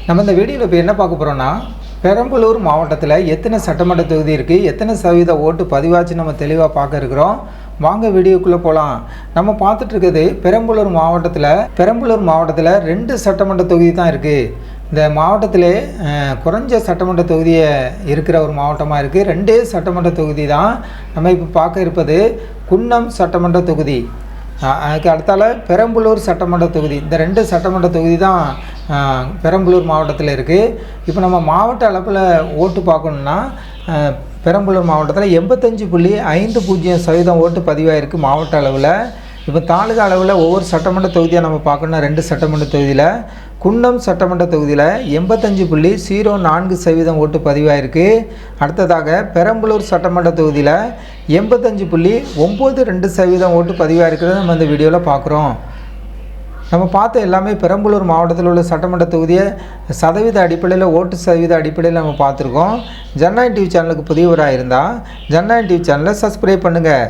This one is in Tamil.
நம்ம இந்த வீடியோவில் இப்போ என்ன பார்க்க போகிறோம்னா, பெரம்பலூர் மாவட்டத்தில் எத்தனை சட்டமன்ற தொகுதி இருக்குது, எத்தனை சதவீத ஓட்டு பதிவாச்சு நம்ம தெளிவாக பார்க்க இருக்கிறோம். வாங்க வீடியோக்குள்ளே போகலாம். நம்ம பார்த்துட்டு இருக்கிறது பெரம்பலூர் மாவட்டத்தில் 2 சட்டமன்ற தொகுதி தான் இருக்குது. இந்த மாவட்டத்திலே குறைஞ்ச சட்டமன்ற தொகுதியை இருக்கிற ஒரு மாவட்டமாக இருக்குது. 2 சட்டமன்ற தொகுதி தான் நம்ம இப்போ பார்க்க இருப்பது. குன்னம் சட்டமன்ற தொகுதி, அதுக்கு அடுத்தால பெரம்பலூர் சட்டமன்ற தொகுதி. இந்த 2 சட்டமன்ற தொகுதி தான் பெரம்பலூர் மாவட்டத்தில் இருக்குது. இப்போ நம்ம மாவட்ட அளவில் ஓட்டு பார்க்கணுன்னா, பெரம்பலூர் மாவட்டத்தில் 85.50% ஓட்டு பதிவாயிருக்கு மாவட்ட அளவில். இப்போ தாலுகா அளவில் ஒவ்வொரு சட்டமன்ற தொகுதியாக நம்ம பார்க்கணுன்னா 2 சட்டமன்ற தொகுதியில் குன்னம் சட்டமன்ற தொகுதியில் 85.04% ஓட்டு பதிவாயிருக்கு. அடுத்ததாக பெரம்பலூர் சட்டமன்ற தொகுதியில் 85.92% ஓட்டு பதிவாயிருக்கிறது நம்ம இந்த வீடியோவில் பார்க்குறோம். நம்ம பார்த்த எல்லாமே பெரம்பலூர் மாவட்டத்தில் உள்ள சட்டமன்ற தொகுதியை சதவீத அடிப்படையில், ஓட்டு சதவீத அடிப்படையில் நம்ம பார்த்துருக்கோம். ஜனநாயகம் டிவி சேனலுக்கு புதியவராக இருந்தால் ஜனநாயகம் டிவி சேனலை சப்ஸ்கிரைப் பண்ணுங்கள்.